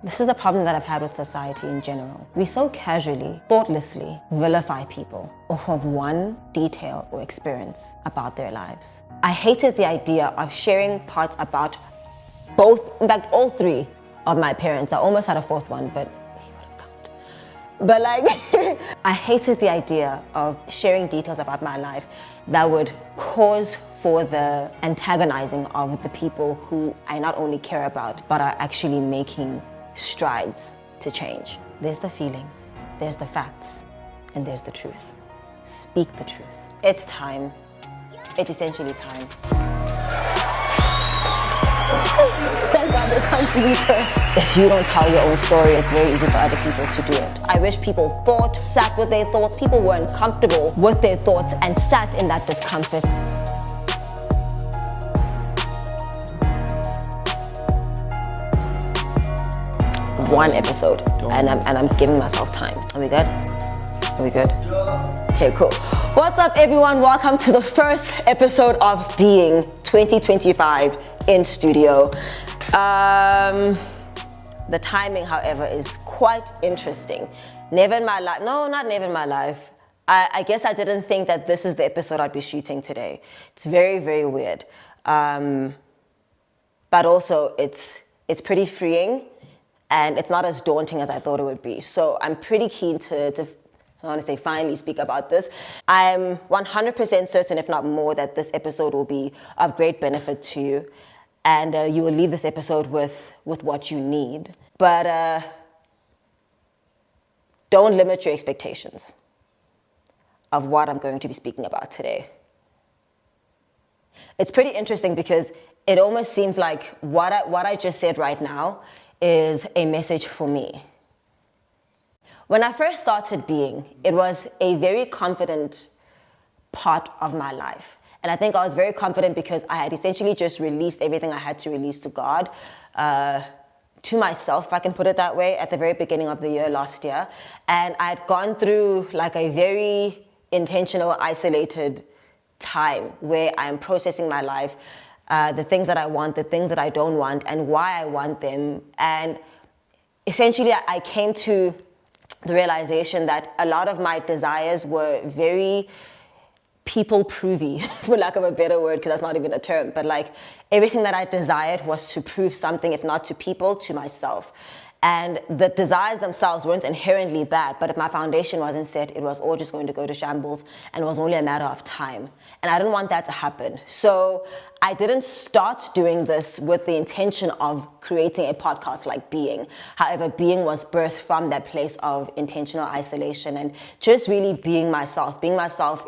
This is a problem that I've had with society in general. We so casually, thoughtlessly vilify people off of one detail or experience about their lives. I hated the idea of sharing parts about both, in fact, all three of my parents. I almost had a fourth one, but he wouldn't count. But like, I hated the idea of sharing details about my life that would cause for the antagonizing of the people who I not only care about, but are actually making strides to change. There's the feelings, there's the facts, and there's the truth. Speak the truth. It's time. It's essentially time. Thank God they come to you, sir. If you don't tell your own story, it's very easy for other people to do it. I wish people thought, sat with their thoughts. People weren't comfortable with their thoughts and sat in that discomfort. One episode, and I'm giving myself time. Are we good? Are we good? Okay, cool. What's up, everyone? Welcome to the first episode of Being 2025 in studio. The timing, however, is quite interesting. Never in my life, no, not never in my life. I guess I didn't think that this is the episode I'd be shooting today. It's very, very weird. But also, it's pretty freeing. And it's not as daunting as I thought it would be. So I'm pretty keen to I want to say finally speak about this. I'm 100% certain, if not more, that this episode will be of great benefit to you. And you will leave this episode with what you need. But don't limit your expectations of what I'm going to be speaking about today. It's pretty interesting because it almost seems like what I just said right now is a message for me. When I first started Being, it was a very confident part of my life. And I think I was very confident because I had essentially just released everything I had to release to God, to myself, if I can put it that way, at the very beginning of the year last year. And I had gone through like a very intentional, isolated time where I'm processing my life, the things that I want, the things that I don't want, and why I want them. And essentially, I came to the realization that a lot of my desires were very people-provy, for lack of a better word, because that's not even a term. But like everything that I desired was to prove something, if not to people, to myself. And the desires themselves weren't inherently bad, but if my foundation wasn't set, it was all just going to go to shambles, and it was only a matter of time. And I didn't want that to happen. So I didn't start doing this with the intention of creating a podcast like Being. However, Being was birthed from that place of intentional isolation and just really being myself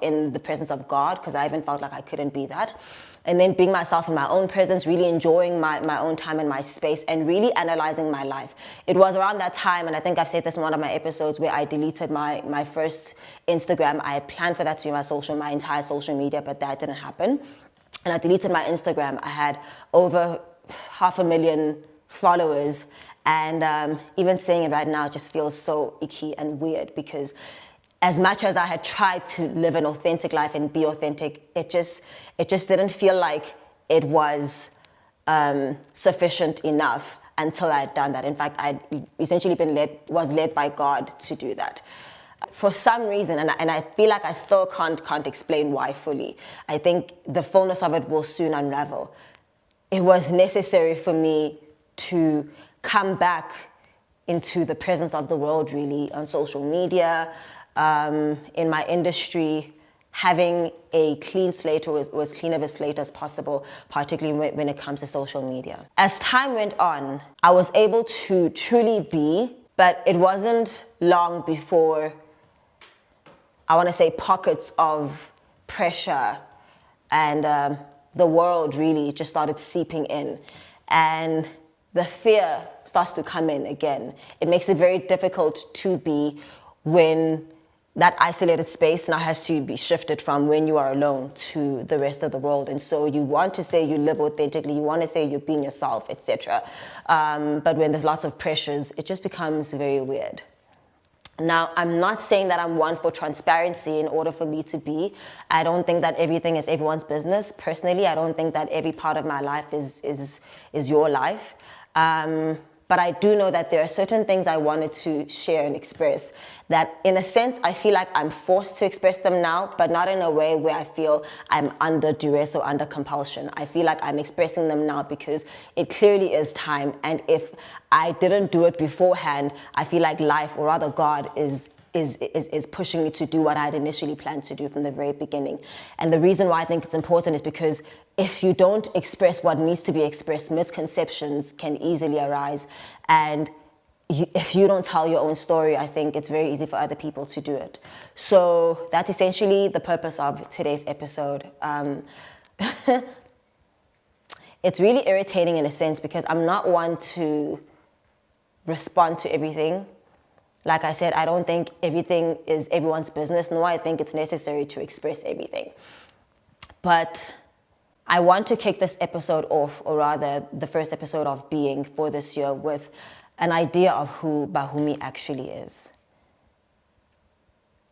in the presence of God, because I even felt like I couldn't be that. And then being myself in my own presence, really enjoying my own time and my space, and really analyzing my life. It was around that time, and I think I've said this in one of my episodes, where I deleted my first Instagram. I had planned for that to be my entire social media, but that didn't happen. And I deleted my Instagram. I had over 500,000 followers, and even saying it right now just feels so icky and weird, because as much as I had tried to live an authentic life and be authentic, it just didn't feel like it was sufficient enough until I had done that. In fact, I'd essentially was led by God to do that. For some reason, and I feel like I still can't explain why fully. I think the fullness of it will soon unravel. It was necessary for me to come back into the presence of the world, really, on social media, in my industry, having a clean slate, or as clean of a slate as possible, particularly when it comes to social media. As time went on, I was able to truly be, but it wasn't long before, I want to say, pockets of pressure and the world really just started seeping in. And the fear starts to come in again. It makes it very difficult to be when that isolated space now has to be shifted from when you are alone to the rest of the world. And so you want to say you live authentically, you want to say you're being yourself, etc. But when there's lots of pressures, it just becomes very weird. Now, I'm not saying that I'm one for transparency in order for me to be. I don't think that everything is everyone's business. Personally, I don't think that every part of my life is your life. But I do know that there are certain things I wanted to share and express that, in a sense, I feel like I'm forced to express them now, but not in a way where I feel I'm under duress or under compulsion. I feel like I'm expressing them now because it clearly is time. And if I didn't do it beforehand, I feel like life, or rather God, is pushing me to do what I had initially planned to do from the very beginning. And the reason why I think it's important is because if you don't express what needs to be expressed, misconceptions can easily arise. And if you don't tell your own story, I think it's very easy for other people to do it. So that's essentially the purpose of today's episode. It's really irritating in a sense because I'm not one to respond to everything. Like I said, I don't think everything is everyone's business, nor I think it's necessary to express everything. But I want to kick this episode off, or rather the first episode of Being for this year, with an idea of who Bahumi actually is.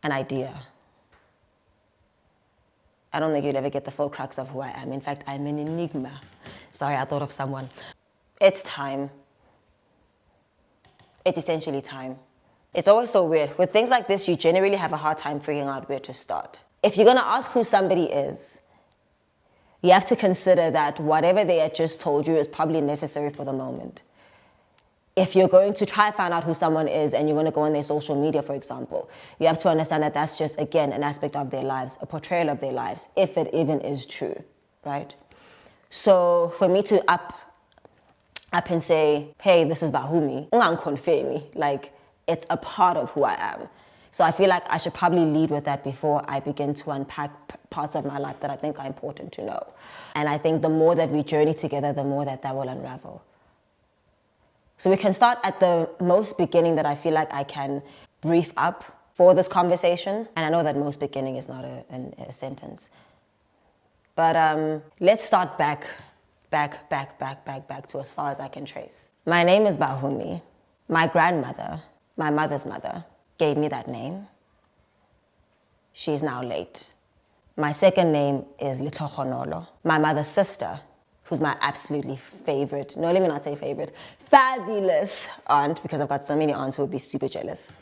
An idea. I don't think you'll ever get the full crux of who I am. In fact, I'm an enigma. Sorry, I thought of someone. It's time. It's essentially time. It's always so weird. With things like this, you generally have a hard time figuring out where to start. If you're going to ask who somebody is, you have to consider that whatever they had just told you is probably necessary for the moment. If you're going to try and find out who someone is and you're going to go on their social media, for example, you have to understand that that's just, again, an aspect of their lives, a portrayal of their lives, if it even is true, right? So for me to up and say, hey, this is Bahumi, like, it's a part of who I am. So I feel like I should probably lead with that before I begin to unpack parts of my life that I think are important to know. And I think the more that we journey together, the more that will unravel. So we can start at the most beginning that I feel like I can brief up for this conversation. And I know that most beginning is not a sentence. But let's start back to as far as I can trace. My name is Bahumi. My grandmother, my mother's mother, gave me that name. She's now late. My second name is Mhlongo. My mother's sister, who's my absolutely favorite, no, let me not say favorite, fabulous aunt, because I've got so many aunts who would be super jealous.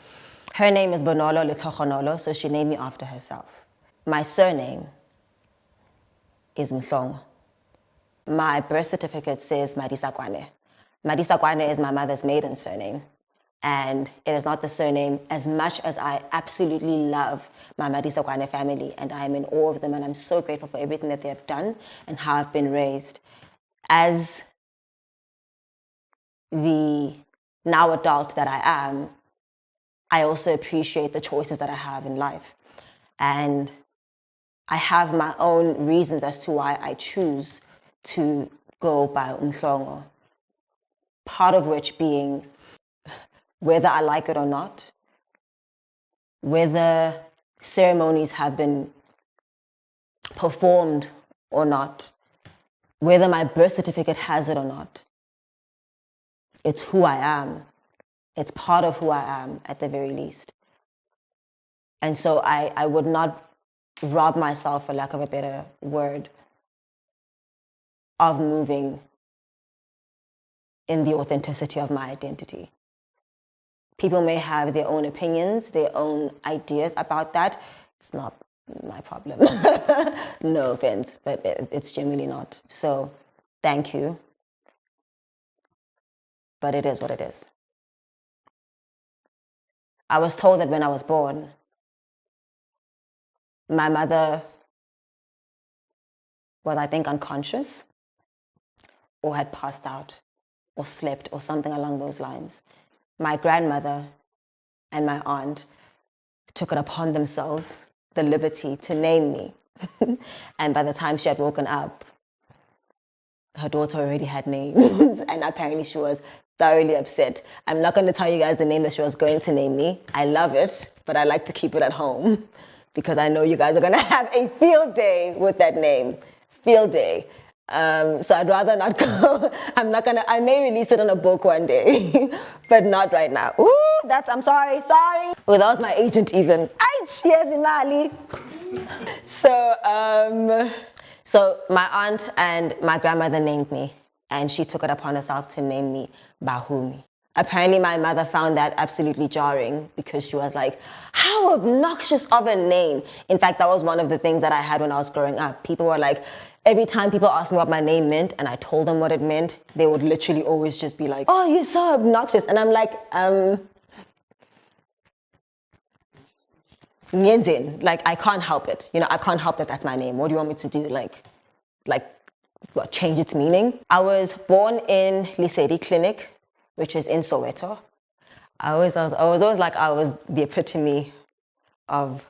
Her name is Mhlongo, so she named me after herself. My surname is Mhlongo. My birth certificate says Madisakwane. Madisakwane is my mother's maiden surname. And it is not the surname, as much as I absolutely love my Madisakwane family and I am in awe of them and I'm so grateful for everything that they have done and how I've been raised. As the now adult that I am, I also appreciate the choices that I have in life. And I have my own reasons as to why I choose to go by Mhlongo. Part of which being whether I like it or not, whether ceremonies have been performed or not, whether my birth certificate has it or not. It's who I am. It's part of who I am at the very least. And so I would not rob myself, for lack of a better word, of moving in the authenticity of my identity. People may have their own opinions, their own ideas about that. It's not my problem. No offense, but it's genuinely not. So thank you. But it is what it is. I was told that when I was born, my mother was, I think, unconscious or had passed out or slept or something along those lines. My grandmother and my aunt took it upon themselves, the liberty, to name me. And by the time she had woken up, her daughter already had names. And apparently she was thoroughly upset. I'm not going to tell you guys the name that she was going to name me. I love it, but I like to keep it at home because I know you guys are going to have a field day with that name. Field day. So I'd rather not go. I may release it on a book one day, but not right now. Ooh, I'm sorry. Oh, that was my agent even. Yes, Imali. So my aunt and my grandmother named me. and she took it upon herself to name me Bahumi. Apparently my mother found that absolutely jarring because she was like, how obnoxious of a name. In fact, that was one of the things that I had when I was growing up. People were like, every time people asked me what my name meant and I told them what it meant, they would literally always just be like, oh, you're so obnoxious. And I'm like, like, I can't help it. You know, I can't help that that's my name. What do you want me to do? Like, what, change its meaning? I was born in Lesedi Clinic, which is in Soweto. I was always like, I was the epitome of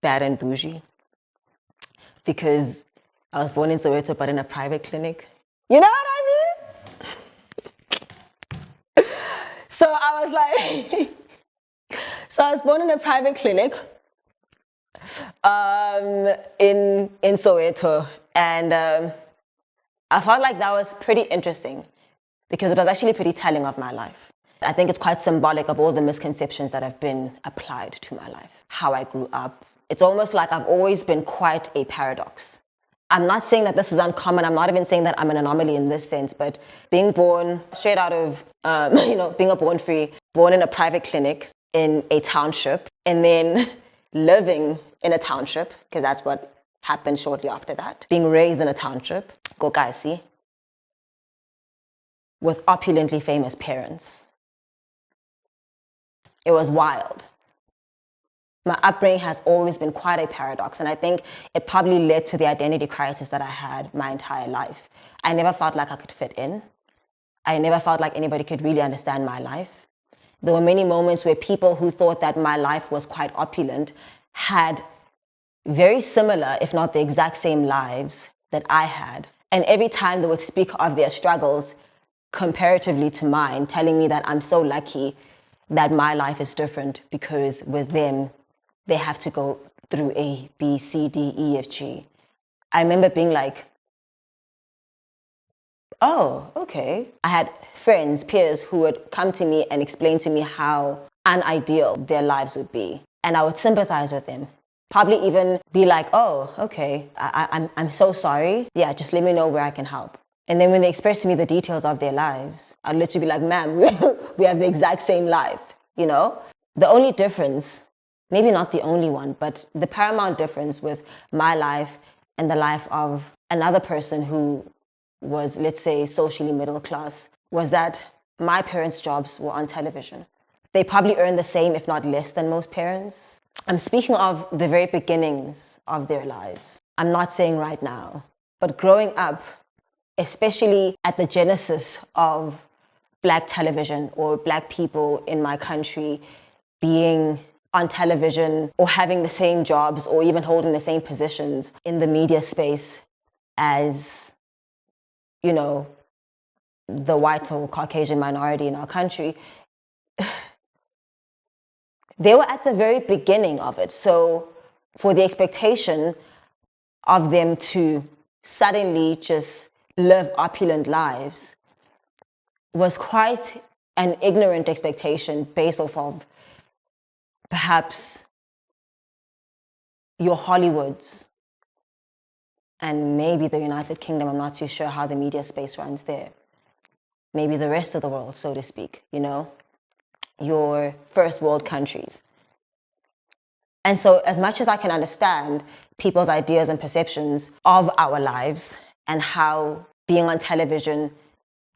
bad and bougie because I was born in Soweto, but in a private clinic. You know what I mean? So I was like, so I was born in a private clinic in Soweto, and I felt like that was pretty interesting because it was actually pretty telling of my life. I think it's quite symbolic of all the misconceptions that have been applied to my life, how I grew up. It's almost like I've always been quite a paradox. I'm not saying that this is uncommon. I'm not even saying that I'm an anomaly in this sense, but being born straight out of, being a born free, born in a private clinic in a township, and then living in a township, because that's what happened shortly after that. Being raised in a township, Kokasi, with opulently famous parents. It was wild. My upbringing has always been quite a paradox, and I think it probably led to the identity crisis that I had my entire life. I never felt like I could fit in. I never felt like anybody could really understand my life. There were many moments where people who thought that my life was quite opulent had very similar, if not the exact same lives that I had. And every time they would speak of their struggles comparatively to mine, telling me that I'm so lucky that my life is different because with them, they have to go through A, B, C, D, E, F, G. I remember being like, oh, okay. I had friends, peers who would come to me and explain to me how unideal their lives would be. And I would sympathize with them. Probably even be like, oh, okay, I'm so sorry. Yeah, just let me know where I can help. And then when they express to me the details of their lives, I'd literally be like, ma'am, we have the exact same life, you know? The only difference, maybe not the only one, but the paramount difference with my life and the life of another person who was, let's say, socially middle class, was that my parents' jobs were on television. They probably earned the same, if not less than most parents. I'm speaking of the very beginnings of their lives. I'm not saying right now, but growing up, especially at the genesis of Black television or Black people in my country being on television or having the same jobs or even holding the same positions in the media space as, you know, the white or Caucasian minority in our country, they were at the very beginning of it. So for the expectation of them to suddenly just live opulent lives was quite an ignorant expectation based off of perhaps your Hollywoods and maybe the United Kingdom. I'm not too sure how the media space runs there. Maybe the rest of the world, so to speak, you know, your first world countries. And so as much as I can understand people's ideas and perceptions of our lives and how being on television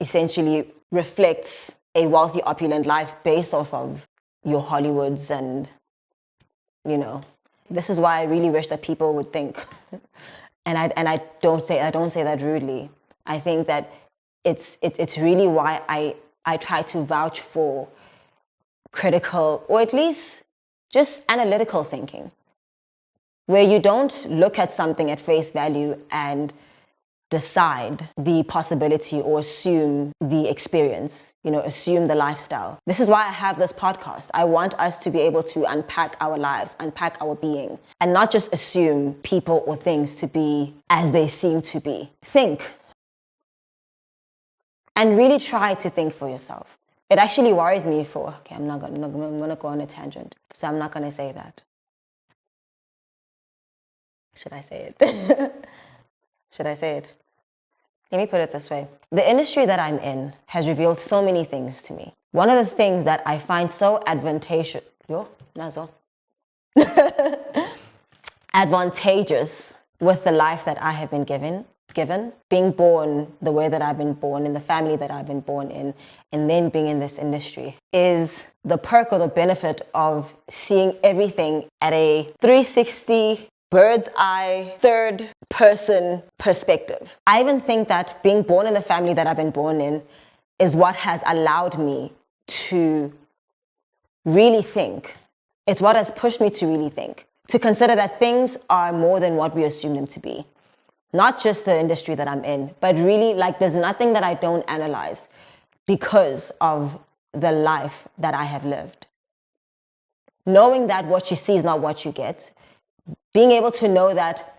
essentially reflects a wealthy, opulent life based off of your Hollywoods and, you know, this is why I really wish that people would think, and I don't say that rudely. I think that it's really why I try to vouch for critical, or at least just analytical thinking, where you don't look at something at face value and decide the possibility or assume the experience, you know, assume the lifestyle. This is why I have this podcast. I want us to be able to unpack our lives, unpack our being, and not just assume people or things to be as they seem to be. Think. And really try to think for yourself. It actually worries me I'm gonna go on a tangent, so I'm not gonna say that. Should I say it? Should I say it? Let me put it this way. The industry that I'm in has revealed so many things to me. One of the things that I find so advantageous, advantageous with the life that I have been given, being born the way that I've been born, in the family that I've been born in, and then being in this industry, is the perk or the benefit of seeing everything at a 360 bird's eye, third person perspective. I even think that being born in the family that I've been born in is what has allowed me to really think. It's what has pushed me to really think, to consider that things are more than what we assume them to be. Not just the industry that I'm in, but really, like, there's nothing that I don't analyze because of the life that I have lived. Knowing that what you see is not what you get. Being able to know that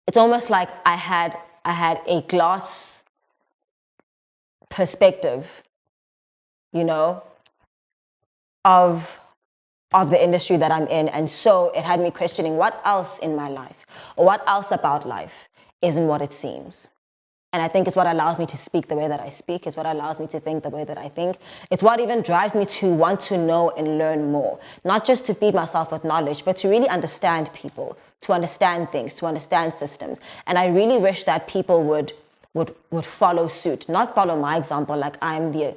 it's almost like I had a glass perspective, you know, of the industry that I'm in. And so it had me questioning what else in my life or what else about life isn't what it seems. And I think it's what allows me to speak the way that I speak. It's what allows me to think the way that I think. It's what even drives me to want to know and learn more. Not just to feed myself with knowledge, but to really understand people, to understand things, to understand systems. And I really wish that people would follow suit, not follow my example like I'm the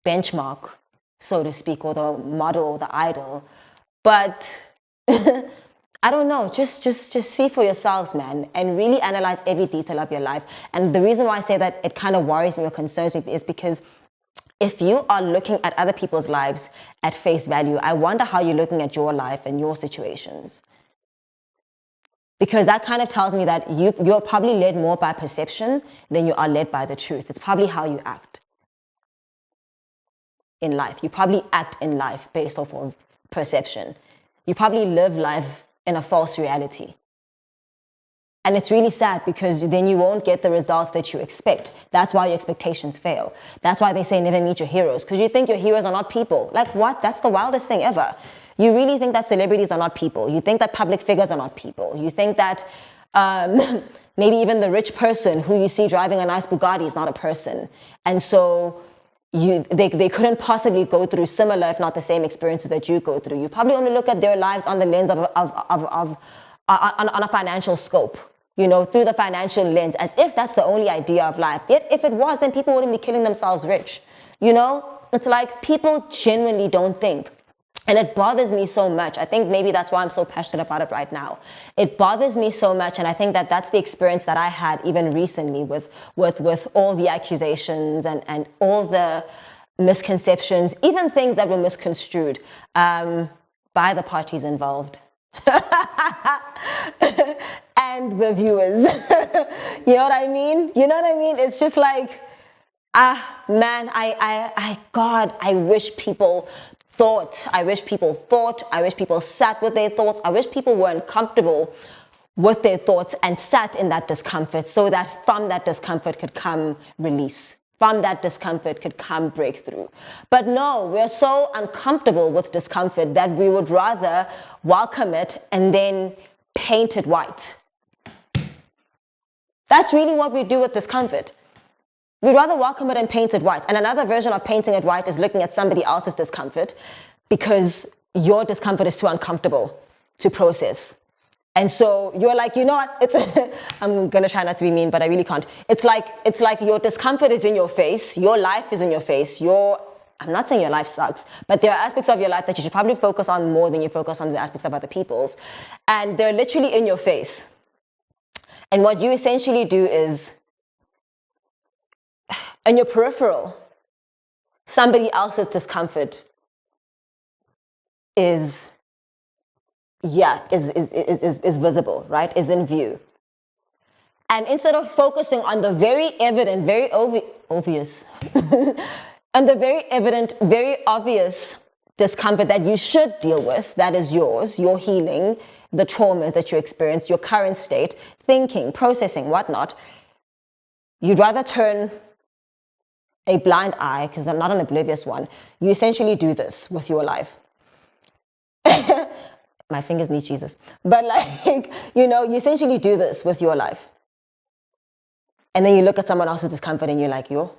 benchmark, so to speak, or the model or the idol. But I don't know, just see for yourselves, man, and really analyze every detail of your life. And the reason why I say that it kind of worries me or concerns me is because if you are looking at other people's lives at face value, I wonder how you're looking at your life and your situations. Because that kind of tells me that you're probably led more by perception than you are led by the truth. It's probably how you act in life. You probably act in life based off of perception. You probably live life in a false reality. And it's really sad because then you won't get the results that you expect. That's why your expectations fail. That's why they say never meet your heroes, because you think your heroes are not people. Like, what? That's the wildest thing ever. You really think that celebrities are not people. You think that public figures are not people. You think that maybe even the rich person who you see driving a nice Bugatti is not a person. And so they couldn't possibly go through similar, if not the same experiences that you go through. You probably only look at their lives on the lens of a financial scope, you know, through the financial lens, as if that's the only idea of life. Yet if it was, then people wouldn't be killing themselves rich. You know, it's like people genuinely don't think. And it bothers me so much. I think maybe that's why I'm so passionate about it right now. It bothers me so much, and I think that that's the experience that I had even recently with all the accusations and all the misconceptions, even things that were misconstrued by the parties involved. And the viewers. You know what I mean? You know what I mean? It's just like, man, God, I wish people thought, I wish people sat with their thoughts. I wish people were uncomfortable with their thoughts and sat in that discomfort, so that from that discomfort could come release. From that discomfort could come breakthrough. But no, we're so uncomfortable with discomfort that we would rather welcome it and then paint it white. That's really what we do with discomfort. We'd rather welcome it and paint it white. And another version of painting it white is looking at somebody else's discomfort because your discomfort is too uncomfortable to process. And so you're like, you know what? I'm going to try not to be mean, but I really can't. It's like your discomfort is in your face. Your life is in your face. I'm not saying your life sucks, but there are aspects of your life that you should probably focus on more than you focus on the aspects of other people's. And they're literally in your face. And what you essentially do is, in your peripheral, somebody else's discomfort is visible, right? Is in view. And instead of focusing on the very evident, very obvious, and the very evident, very obvious discomfort that you should deal with, that is yours, your healing, the traumas that you experience, your current state, thinking, processing, whatnot, you'd rather turn a blind eye, because I'm not an oblivious one. You essentially do this with your life. My fingers need Jesus. But like, you know, you essentially do this with your life. And then you look at someone else's discomfort and you're like, yo,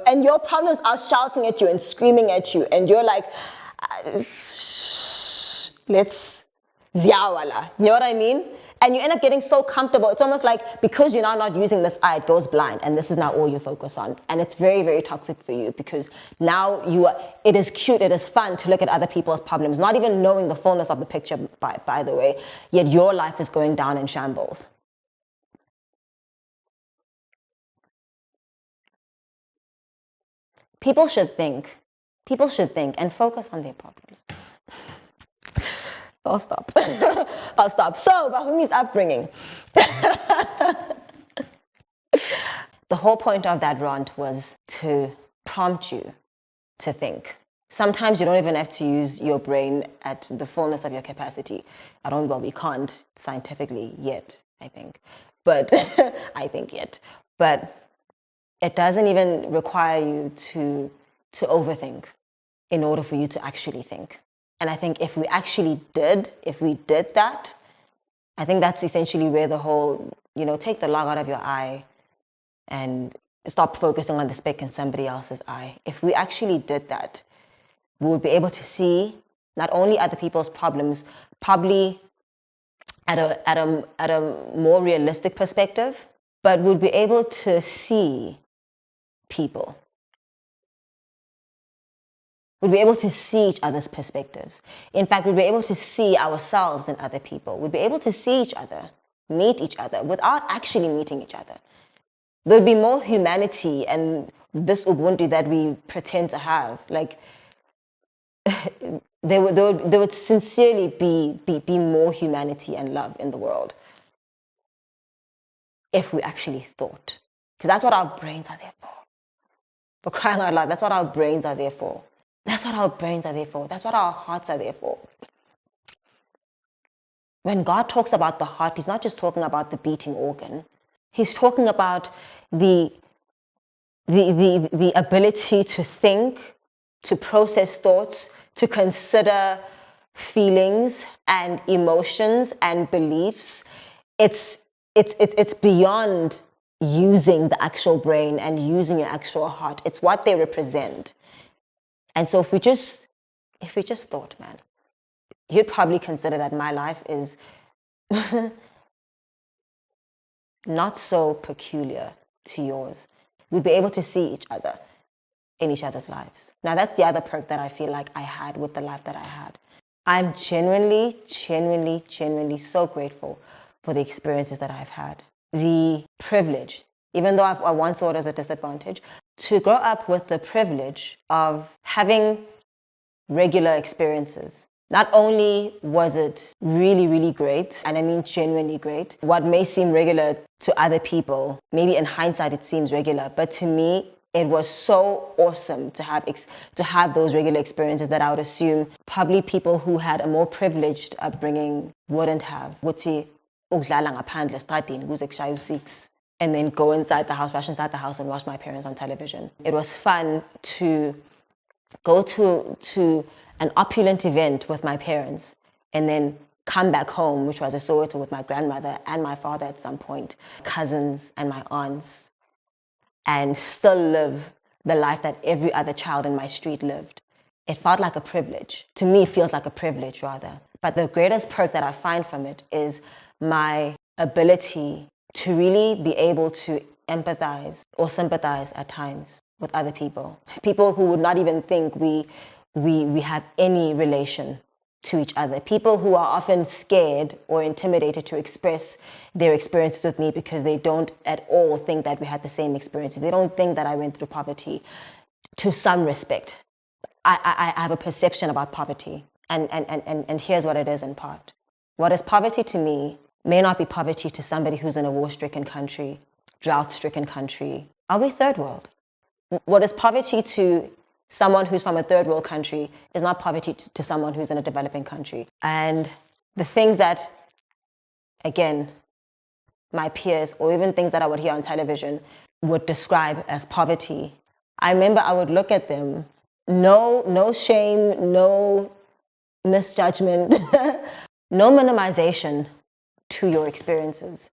and your problems are shouting at you and screaming at you, and you're like, let's ziyawala. You know what I mean? And you end up getting so comfortable. It's almost like because you're now not using this eye, it goes blind, and this is now all you focus on. And it's very, very toxic for you, because now it is cute, it is fun to look at other people's problems, not even knowing the fullness of the picture, by the way, yet your life is going down in shambles. People should think and focus on their problems. I'll stop. I'll stop. So, Bahumi's upbringing. The whole point of that rant was to prompt you to think. Sometimes you don't even have to use your brain at the fullness of your capacity. We can't scientifically yet, I think. But, But it doesn't even require you to overthink in order for you to actually think. And I think if we did that, I think that's essentially where the whole, take the log out of your eye and stop focusing on the speck in somebody else's eye. If we actually did that, we would be able to see not only other people's problems, probably at a more realistic perspective, but we'd be able to see people. We'd be able to see each other's perspectives. In fact, we'd be able to see ourselves in other people. We'd be able to see each other, meet each other, without actually meeting each other. There'd be more humanity and this Ubuntu that we pretend to have. Like, there would sincerely be more humanity and love in the world if we actually thought. Because that's what our brains are there for. For crying out loud, that's what our brains are there for. That's what our brains are there for. That's what our hearts are there for. When God talks about the heart, he's not just talking about the beating organ. He's talking about the ability to think, to process thoughts, to consider feelings and emotions and beliefs. It's beyond using the actual brain and using your actual heart. It's what they represent. And so if we just thought, man, you'd probably consider that my life is not so peculiar to yours. We'd be able to see each other in each other's lives. Now, that's the other perk that I feel like I had with the life that I had. I'm genuinely so grateful for the experiences that I've had. The privilege, even though I once saw it as a disadvantage, to grow up with the privilege of having regular experiences. Not only was it really great, and I mean genuinely great, what may seem regular to other people, maybe in hindsight it seems regular, but to me, it was so awesome to have those regular experiences that I would assume probably people who had a more privileged upbringing wouldn't have. Ukuthi ukudlala ngaphandle estradini kuze kushaye u-6 and then go inside the house, rush inside the house and watch my parents on television. It was fun to go to an opulent event with my parents and then come back home, which was a Soweto, with my grandmother and my father at some point, cousins and my aunts, and still live the life that every other child in my street lived. It felt like a privilege. To me, it feels like a privilege, rather. But the greatest perk that I find from it is my ability to really be able to empathize or sympathize at times with other people. People who would not even think we have any relation to each other. People who are often scared or intimidated to express their experiences with me because they don't at all think that we had the same experiences. They don't think that I went through poverty. To some respect, I have a perception about poverty. And here's what it is in part. What is poverty to me may not be poverty to somebody who's in a war-stricken country, drought-stricken country. Are we third world? What is poverty to someone who's from a third world country is not poverty to someone who's in a developing country. And the things that, again, my peers or even things that I would hear on television would describe as poverty, I remember I would look at them, no shame, no misjudgment, no minimization to your experiences.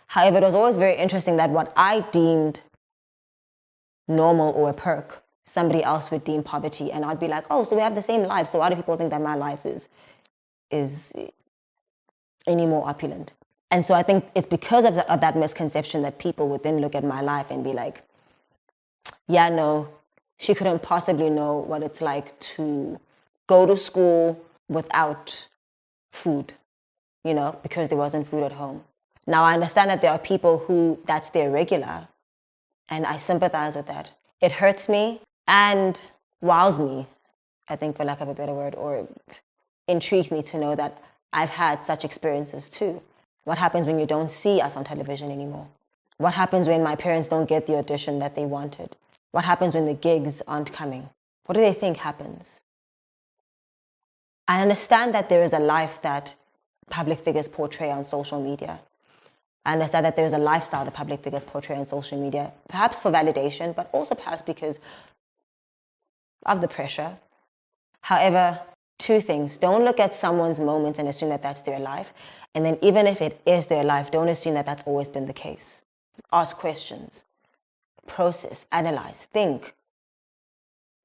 However, it was always very interesting that what I deemed normal or a perk, somebody else would deem poverty. And I'd be like, oh, so we have the same lives. So why do people think that my life is any more opulent? And so I think it's because of that misconception that people would then look at my life and be like, yeah, no, she couldn't possibly know what it's like to go to school without food, because there wasn't food at home. Now, I understand that there are people who that's their regular, and I sympathize with that. It hurts me and wows me, I think, for lack of a better word, or intrigues me to know that I've had such experiences too. What happens when you don't see us on television anymore? What happens when my parents don't get the audition that they wanted? What happens when the gigs aren't coming? What do they think happens? I understand that there is a life that public figures portray on social media. I understand that there is a lifestyle that public figures portray on social media, perhaps for validation, but also perhaps because of the pressure. However, two things. Don't look at someone's moment and assume that that's their life. And then even if it is their life, don't assume that that's always been the case. Ask questions. Process, analyze, think.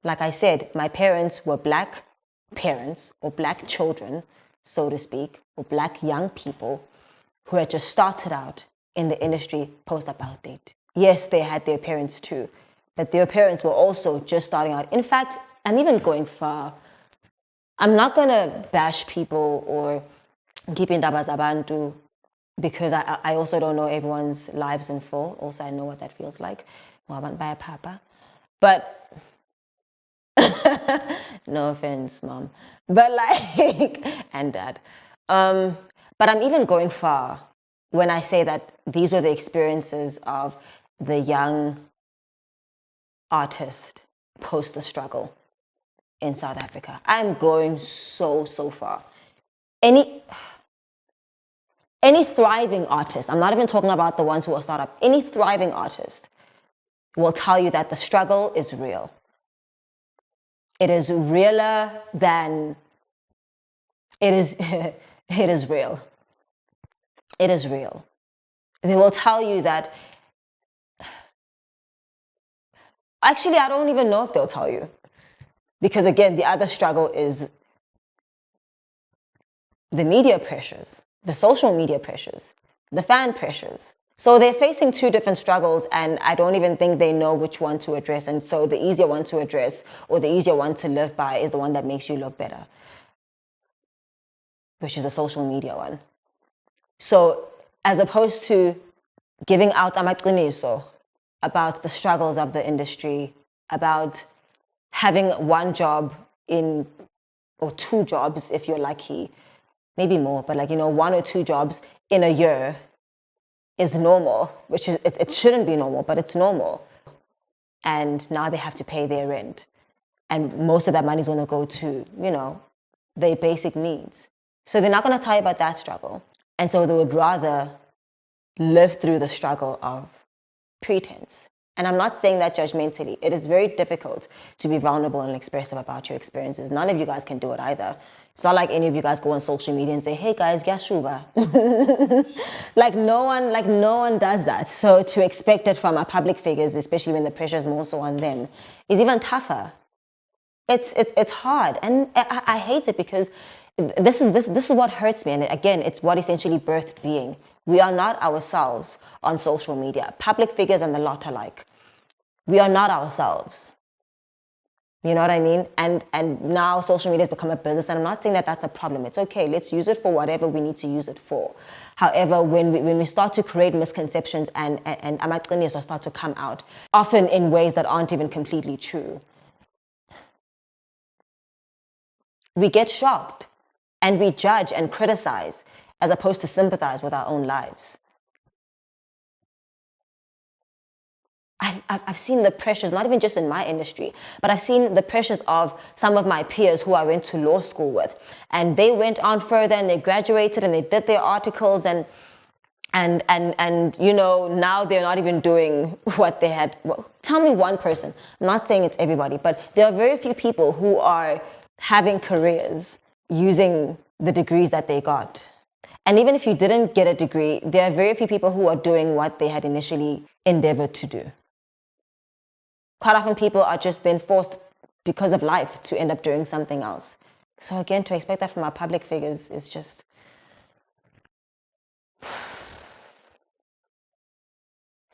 Like I said, my parents were black parents or black children, so to speak, or black young people who had just started out in the industry post-apartheid. Yes, they had their parents too, but their parents were also just starting out. In fact, I'm even going far. I'm not going to bash people or keep in Dabazabantu because I also don't know everyone's lives in full. Also, I know what that feels like. But no offense, Mom. But and Dad. But I'm even going far when I say that these are the experiences of the young artist post the struggle in South Africa. I'm going so far. Any thriving artist, I'm not even talking about the ones who are startup, any thriving artist will tell you that the struggle is real. It is realer than it is. It is real. It is real. They will tell you that. Actually, I don't even know if they'll tell you. Because again, the other struggle is the media pressures, the social media pressures, the fan pressures. So they're facing two different struggles, and I don't even think they know which one to address. And so the easier one to address or the easier one to live by is the one that makes you look better, which is the social media one. So as opposed to giving out amaqiniso about the struggles of the industry, about having one job or two jobs if you're lucky, maybe more, but one or two jobs in a year is normal, which is, it shouldn't be normal, but it's normal. And now they have to pay their rent. And most of that money is going to go to, their basic needs. So they're not going to tell you about that struggle. And so they would rather live through the struggle of pretense. And I'm not saying that judgmentally. It is very difficult to be vulnerable and expressive about your experiences. None of you guys can do it either. It's not like any of you guys go on social media and say, hey guys, Gyashuba. no one does that. So to expect it from our public figures, especially when the pressure is more so on them, is even tougher. It's hard. And I hate it because this is what hurts me. And again, it's what essentially birthed being. We are not ourselves on social media. Public figures and the lot alike. We are not ourselves. You know what I mean? And now social media has become a business, and I'm not saying that that's a problem. It's okay. Let's use it for whatever we need to use it for. However, when we start to create misconceptions and amaqiniso start to come out, often in ways that aren't even completely true, we get shocked and we judge and criticize as opposed to sympathize with our own lives. I've seen the pressures, not even just in my industry, but I've seen the pressures of some of my peers who I went to law school with. And they went on further and they graduated and they did their articles and now they're not even doing what they had. Well, tell me one person. I'm not saying it's everybody, but there are very few people who are having careers using the degrees that they got. And even if you didn't get a degree, there are very few people who are doing what they had initially endeavored to do. Quite often people are just then forced because of life to end up doing something else. So again, to expect that from our public figures is just...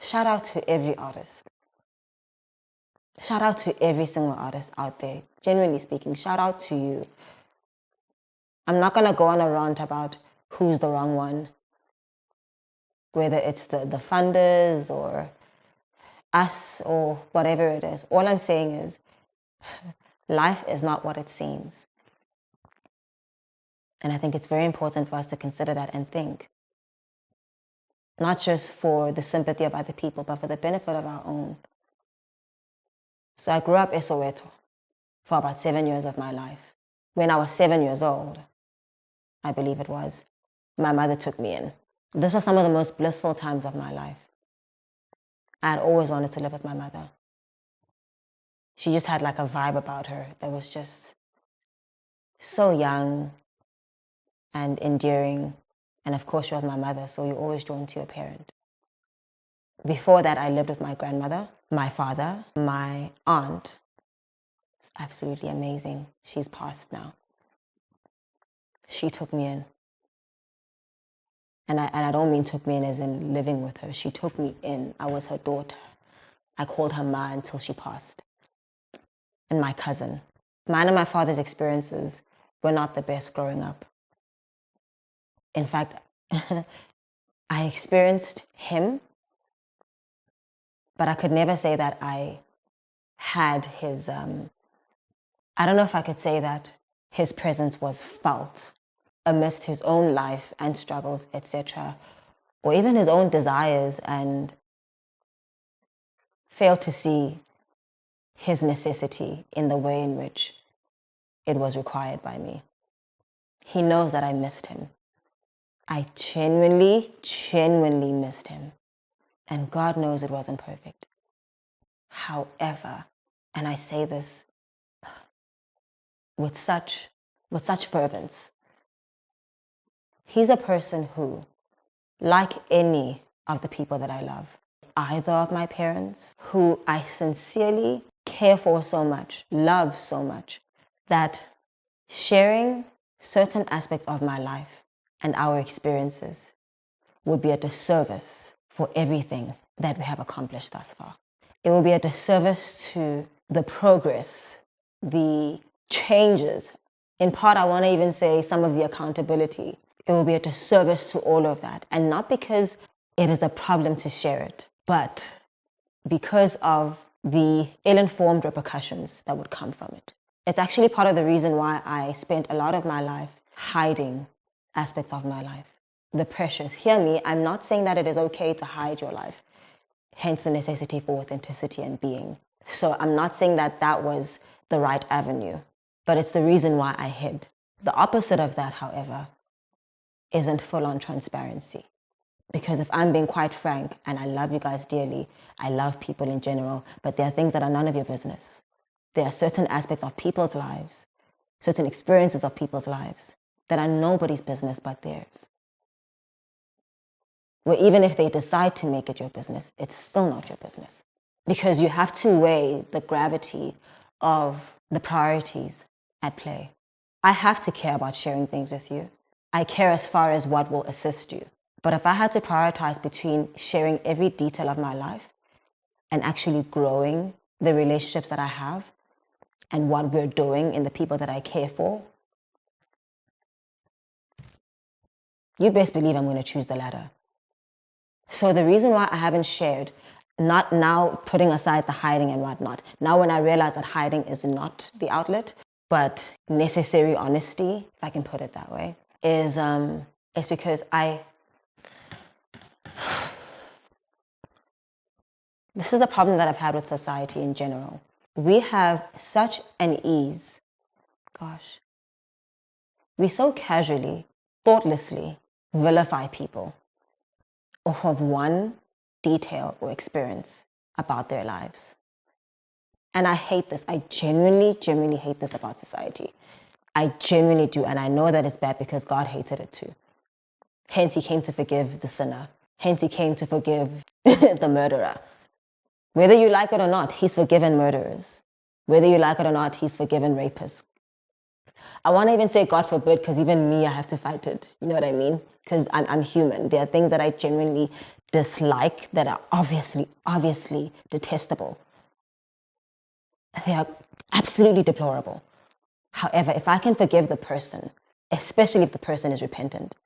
Shout out to every artist. Shout out to every single artist out there. Genuinely speaking, shout out to you. I'm not going to go on a rant about who's the wrong one, whether it's the funders or us or whatever it is. All I'm saying is life is not what it seems. And I think it's very important for us to consider that and think, not just for the sympathy of other people, but for the benefit of our own. So I grew up in Soweto for about 7 years of my life. When I was 7 years old, I believe it was, my mother took me in. Those are some of the most blissful times of my life. I had always wanted to live with my mother. She just had like a vibe about her that was just so young and endearing. And of course, she was my mother, so you're always drawn to your parent. Before that, I lived with my grandmother, my father, my aunt. It's absolutely amazing. She's passed now. She took me in. And I don't mean took me in as in living with her. She took me in. I was her daughter. I called her Ma until she passed. And my cousin. Mine and my father's experiences were not the best growing up. In fact, I experienced him, but I could never say that I had his, I don't know if I could say that his presence was felt amidst his own life and struggles, etc., or even his own desires, and fail to see his necessity in the way in which it was required by me. He knows that I missed him. I genuinely missed him. And God knows it wasn't perfect. However, and I say this with such fervence, he's a person who, like any of the people that I love, either of my parents, who I sincerely care for so much, love so much, that sharing certain aspects of my life and our experiences would be a disservice for everything that we have accomplished thus far. It will be a disservice to the progress, the changes. In part, I want to even say some of the accountability. It will be a disservice to all of that. And not because it is a problem to share it, but because of the ill-informed repercussions that would come from it. It's actually part of the reason why I spent a lot of my life hiding aspects of my life. The pressures. Hear me, I'm not saying that it is okay to hide your life, hence the necessity for authenticity and being. So I'm not saying that that was the right avenue, but it's the reason why I hid. The opposite of that, however, isn't full-on transparency. Because if I'm being quite frank, and I love you guys dearly, I love people in general, but there are things that are none of your business. There are certain aspects of people's lives, certain experiences of people's lives that are nobody's business but theirs. Where even if they decide to make it your business, it's still not your business. Because you have to weigh the gravity of the priorities at play. I have to care about sharing things with you. I care as far as what will assist you. But if I had to prioritize between sharing every detail of my life and actually growing the relationships that I have and what we're doing in the people that I care for, you best believe I'm going to choose the latter. So the reason why I haven't shared, not now putting aside the hiding and whatnot, now when I realize that hiding is not the outlet, but necessary honesty, if I can put it that way, is because this is a problem that I've had with society in general. We have such an ease. Gosh. We so casually, thoughtlessly vilify people off of one detail or experience about their lives. And I hate this. I genuinely hate this about society. I genuinely do. And I know that it's bad because God hated it too. Hence, he came to forgive the sinner. Hence, he came to forgive the murderer. Whether you like it or not, he's forgiven murderers. Whether you like it or not, he's forgiven rapists. I want to even say God forbid, because even me, I have to fight it. You know what I mean? Because I'm human. There are things that I genuinely dislike that are obviously detestable. They are absolutely deplorable. However, if I can forgive the person, especially if the person is repentant,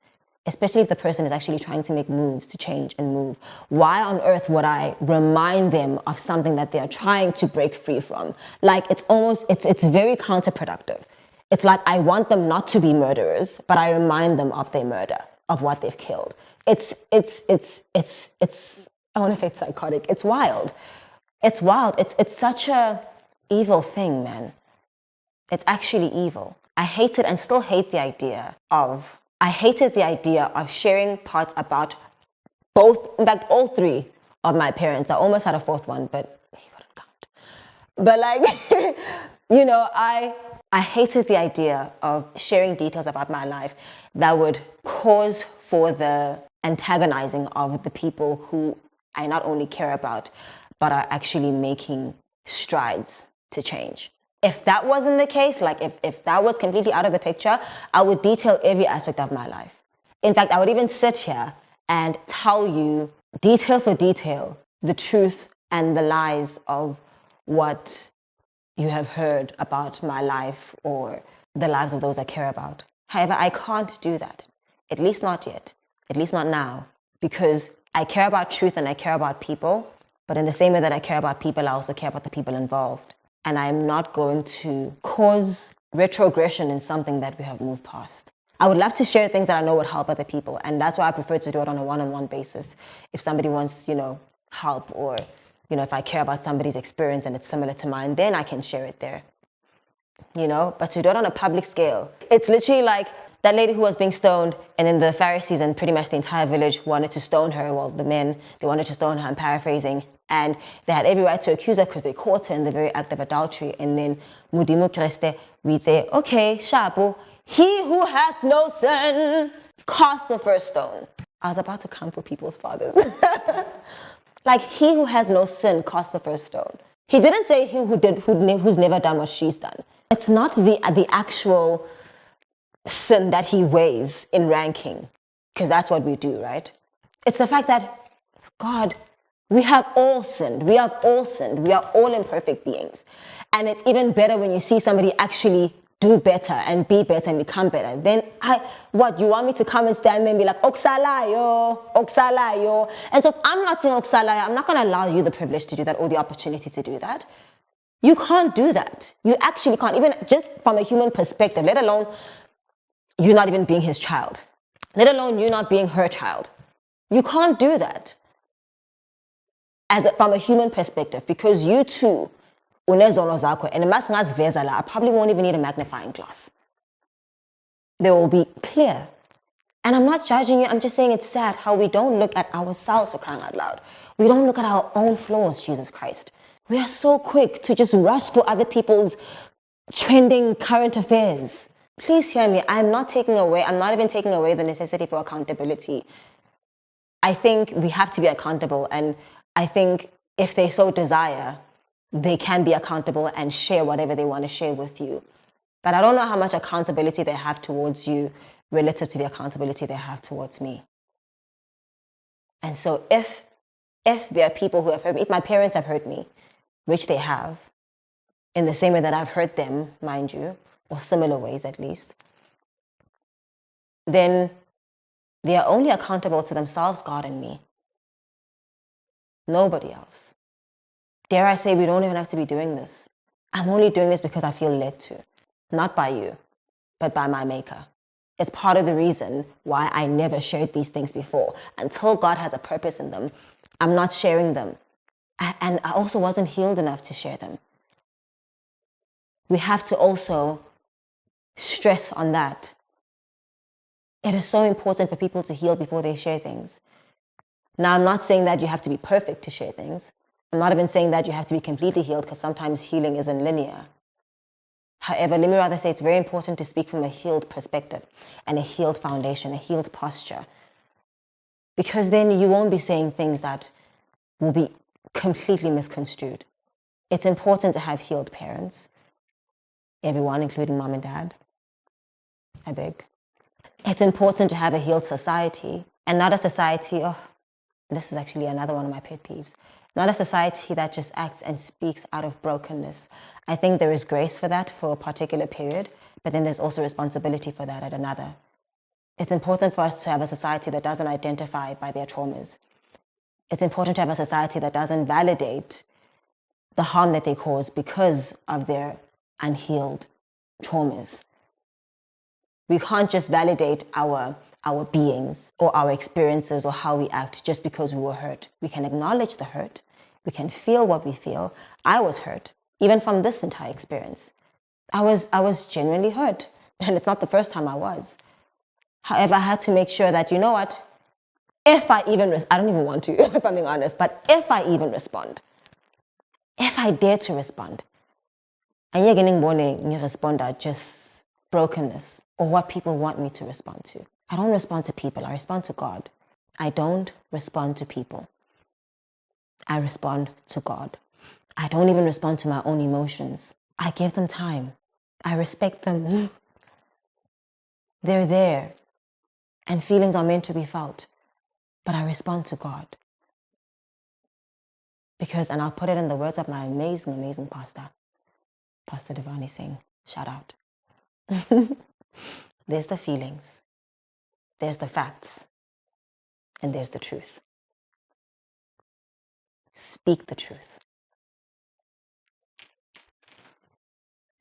especially if the person is actually trying to make moves to change and move, why on earth would I remind them of something that they are trying to break free from? Like, it's very counterproductive. It's like I want them not to be murderers, but I remind them of their murder, of what they've killed. It's I want to say it's psychotic. It's wild. It's wild. It's such a evil thing, man. It's actually evil. I hated and still hate the idea of, I hated the idea of sharing parts about both, in fact, all three of my parents. I almost had a fourth one, but he wouldn't count. But like, you know, I hated the idea of sharing details about my life that would cause for the antagonizing of the people who I not only care about, but are actually making strides to change. If that wasn't the case, like if that was completely out of the picture, I would detail every aspect of my life. In fact, I would even sit here and tell you detail for detail the truth and the lies of what you have heard about my life or the lives of those I care about. However, I can't do that. At least not yet. At least not now. Because I care about truth and I care about people. But in the same way that I care about people, I also care about the people involved. And I'm not going to cause retrogression in something that we have moved past. I would love to share things that I know would help other people. And that's why I prefer to do it on a one-on-one basis. If somebody wants, help, or, if I care about somebody's experience and it's similar to mine, then I can share it there. But to do it on a public scale, it's literally like that lady who was being stoned, and then the Pharisees and pretty much the entire village wanted to stone her. Well, the men, they wanted to stone her, I'm paraphrasing. And they had every right to accuse her because they caught her in the very act of adultery. And then Mudimu Kriste, we'd say, okay, Shabu, he who hath no sin, cast the first stone. I was about to come for people's fathers. Like, he who has no sin, cast the first stone. He didn't say he who's never done what she's done. It's not the actual sin that he weighs in ranking, because that's what we do, right? It's the fact that, God, we have all sinned. We have all sinned. We are all imperfect beings. And it's even better when you see somebody actually do better and be better and become better. Then you want me to come and stand there and be like, Oksalayo, Oksalayo. And so if I'm not saying Oksalayo, I'm not going to allow you the privilege to do that or the opportunity to do that. You can't do that. You actually can't, even just from a human perspective, let alone you not even being his child, let alone you not being her child. You can't do that from a human perspective, because you too, and I probably won't even need a magnifying glass. They will be clear. And I'm not judging you. I'm just saying it's sad how we don't look at ourselves, for crying out loud. We don't look at our own flaws, Jesus Christ. We are so quick to just rush for other people's trending current affairs. Please hear me. I'm not even taking away the necessity for accountability. I think we have to be accountable. And I think if they so desire, they can be accountable and share whatever they want to share with you. But I don't know how much accountability they have towards you relative to the accountability they have towards me. And so if there are people who have hurt me, if my parents have hurt me, which they have, in the same way that I've hurt them, mind you, or similar ways at least, then they are only accountable to themselves, God, and me. Nobody else. Dare I say, we don't even have to be doing this. I'm only doing this because I feel led to. Not by you, but by my Maker. It's part of the reason why I never shared these things before. Until God has a purpose in them, I'm not sharing them. And I also wasn't healed enough to share them. We have to also stress on that. It is so important for people to heal before they share things. Now, I'm not saying that you have to be perfect to share things. I'm not even saying that you have to be completely healed, because sometimes healing isn't linear. However, let me rather say it's very important to speak from a healed perspective and a healed foundation, a healed posture. because then you won't be saying things that will be completely misconstrued. It's important to have healed parents. Everyone, including mom and dad. I beg. It's important to have a healed society, and not a society, this is actually another one of my pet peeves, not a society that just acts and speaks out of brokenness. I think there is grace for that for a particular period, but then there's also responsibility for that at another. It's important for us to have a society that doesn't identify by their traumas. It's important to have a society that doesn't validate the harm that they cause because of their unhealed traumas. We can't just validate our beings or our experiences or how we act just because we were hurt. We can acknowledge the hurt. We can feel what we feel. I was hurt, even from this entire experience. I was genuinely hurt, and it's not the first time I was. However, I had to make sure that, you know what, if I even, I don't even want to, if I'm being honest, but if I even respond, if I dare to respond, and you're getting warning, you respond at just brokenness or what people want me to respond to. I don't respond to people, I respond to God. I don't respond to people. I respond to God. I don't even respond to my own emotions. I give them time. I respect them. They're there. And feelings are meant to be felt. But I respond to God. Because, and I'll put it in the words of my amazing, amazing pastor, Pastor Devani Singh, shout out. There's the feelings, there's the facts, and there's the truth. Speak the truth.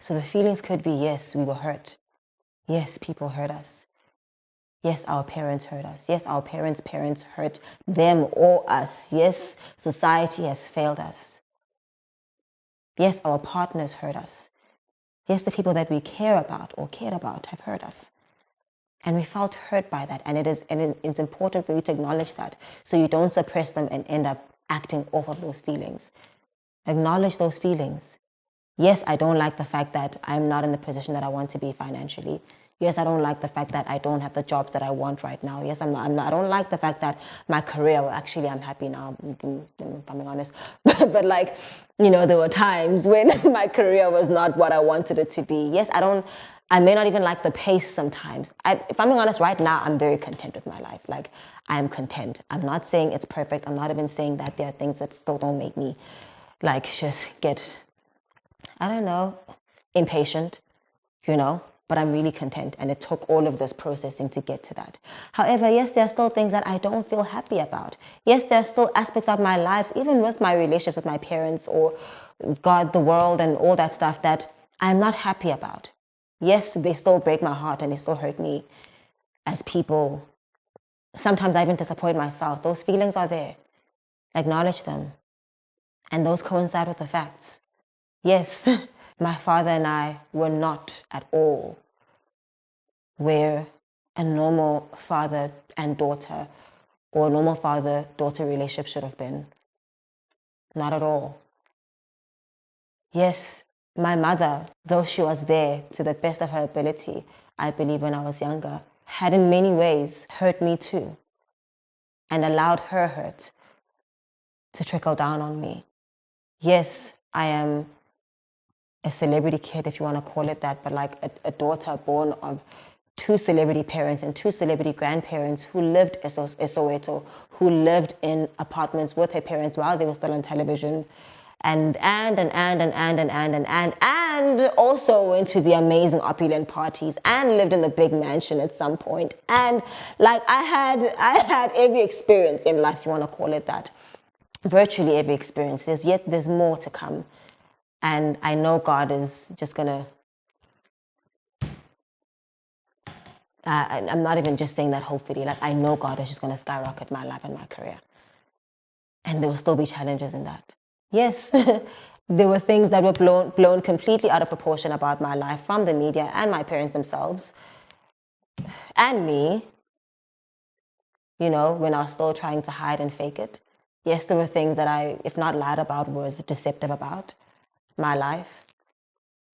So the feelings could be, yes, we were hurt. Yes, people hurt us. Yes, our parents hurt us. Yes, our parents' parents hurt them or us. Yes, society has failed us. Yes, our partners hurt us. Yes, the people that we care about or cared about have hurt us. And we felt hurt by that. And it's important for you to acknowledge that so you don't suppress them and end up acting off of those feelings. Acknowledge those feelings. Yes, I don't like the fact that I'm not in the position that I want to be financially. Yes, I don't like the fact that I don't have the jobs that I want right now. Yes, I don't like the fact that my career, well, actually, I'm happy now, if I'm being honest. But like, there were times when my career was not what I wanted it to be. Yes, I may not even like the pace sometimes. If I'm being honest, right now, I'm very content with my life. Like, I'm content. I'm not saying it's perfect. I'm not even saying that there are things that still don't make me, like, just get, I don't know, impatient, but I'm really content, and it took all of this processing to get to that. However, yes, there are still things that I don't feel happy about. Yes, there are still aspects of my lives, even with my relationships with my parents or God, the world, and all that stuff that I'm not happy about. Yes, they still break my heart and they still hurt me as people. Sometimes I even disappoint myself. Those feelings are there. Acknowledge them. And those coincide with the facts. Yes, my father and I were not at all where a normal father and daughter or a normal father-daughter relationship should have been. Not at all. Yes, my mother, though she was there to the best of her ability, I believe when I was younger, had in many ways hurt me too and allowed her hurt to trickle down on me. Yes, I am a celebrity kid, if you want to call it that, but like a daughter born of two celebrity parents and two celebrity grandparents who lived in Soweto, who lived in apartments with her parents while they were still on television, and also went to the amazing opulent parties and lived in the big mansion at some point. And like I had every experience in life, if you want to call it that. Virtually every experience. There's more to come. And I know God is just gonna, I'm not even just saying that hopefully, like I know God is just gonna skyrocket my life and my career. And there will still be challenges in that. Yes, there were things that were blown completely out of proportion about my life from the media and my parents themselves and me, when I was still trying to hide and fake it. Yes, there were things that I, if not lied about, was deceptive about my life.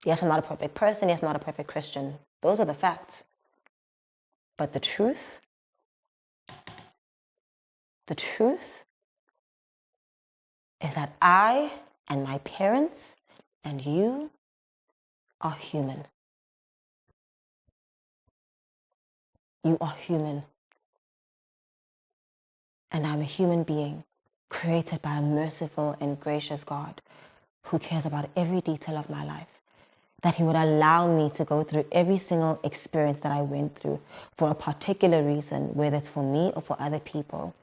Yes, I'm not a perfect person. Yes, I'm not a perfect Christian. Those are the facts. But the truth, The truth is that I and my parents and you are human. You are human. And I'm a human being created by a merciful and gracious God who cares about every detail of my life. That he would allow me to go through every single experience that I went through for a particular reason, whether it's for me or for other people,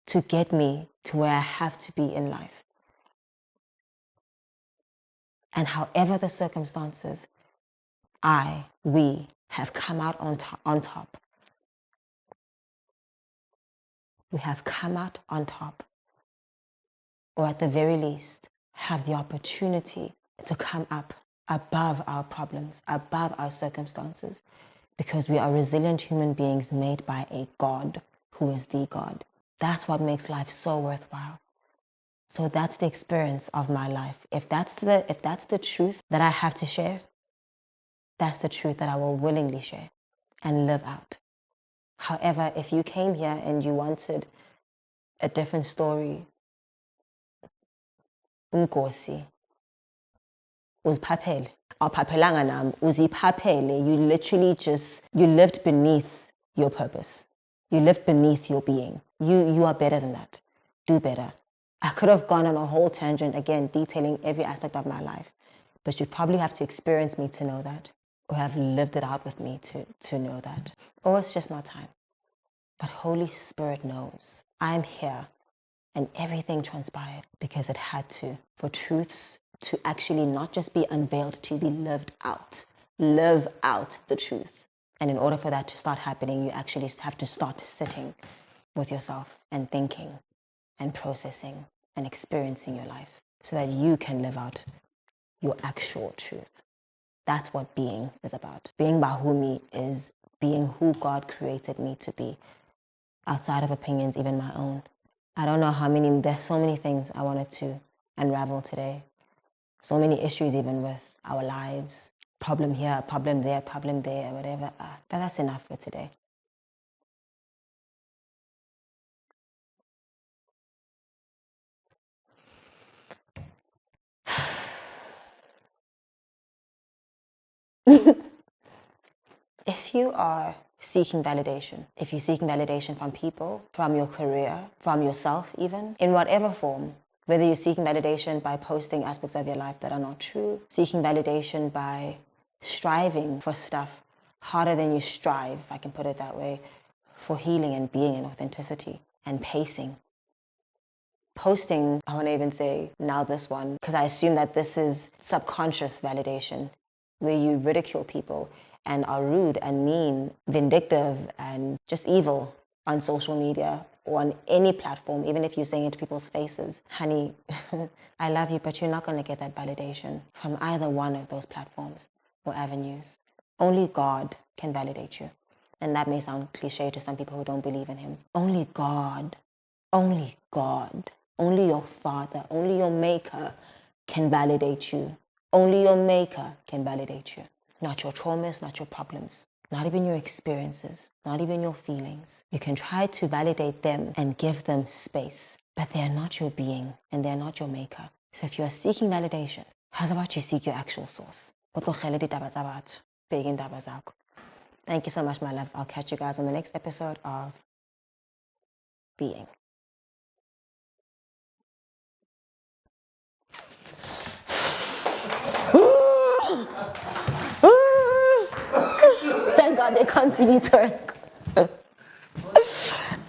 to get me to where I have to be in life. And however the circumstances, we have come out on top. We have come out on top, or at the very least, have the opportunity to come up above our problems, above our circumstances, because we are resilient human beings made by a God who is the God. That's what makes life so worthwhile. So that's the experience of my life. If that's the truth that I have to share, that's the truth that I will willingly share and live out. However, if you came here and you wanted a different story, Nkosi, uziphaphele. Awuphaphilanga nami, uziphaphele. You literally you lived beneath your purpose. You lived beneath your being. You are better than that. Do better. I could have gone on a whole tangent, again, detailing every aspect of my life, but you'd probably have to experience me to know that, or have lived it out with me to know that. Or it's just not time. But Holy Spirit knows I'm here, and everything transpired because it had to, for truths to actually not just be unveiled, to be lived out. Live out the truth. And in order for that to start happening, you actually have to start sitting with yourself and thinking and processing and experiencing your life so that you can live out your actual truth. That's what being is about. Being Bahumi is being who God created me to be, outside of opinions, even my own. I don't know there's so many things I wanted to unravel today. So many issues even with our lives. Problem here, problem there, whatever. But that's enough for today. If you are seeking validation, if you're seeking validation from people, from your career, from yourself even, in whatever form, whether you're seeking validation by posting aspects of your life that are not true, seeking validation by striving for stuff harder than you strive, if I can put it that way, for healing and being and authenticity and pacing. Posting, I want to even say now this one, because I assume that this is subconscious validation, where you ridicule people and are rude and mean, vindictive and just evil on social media or on any platform, even if you're saying it to people's faces. Honey, I love you, but you're not going to get that validation from either one of those platforms or avenues. Only God can validate you. And that may sound cliche to some people who don't believe in him. Only God, only your Father, only your Maker can validate you. Only your Maker can validate you. Not your traumas, not your problems, not even your experiences, not even your feelings. You can try to validate them and give them space, but they are not your being and they are not your Maker. So if you are seeking validation, how's about you seek your actual source? Thank you so much, my loves. I'll catch you guys on the next episode of Being. Thank God they can't see me twerk.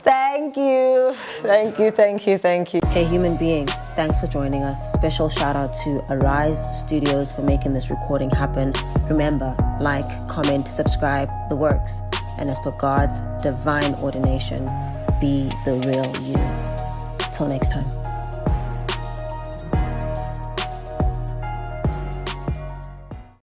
Thank you. Hey, human beings, thanks for joining us. Special shout out to Arise Studios for making this recording happen. Remember, like, comment, subscribe, the works. And as per God's divine ordination, be the real you. Till next time.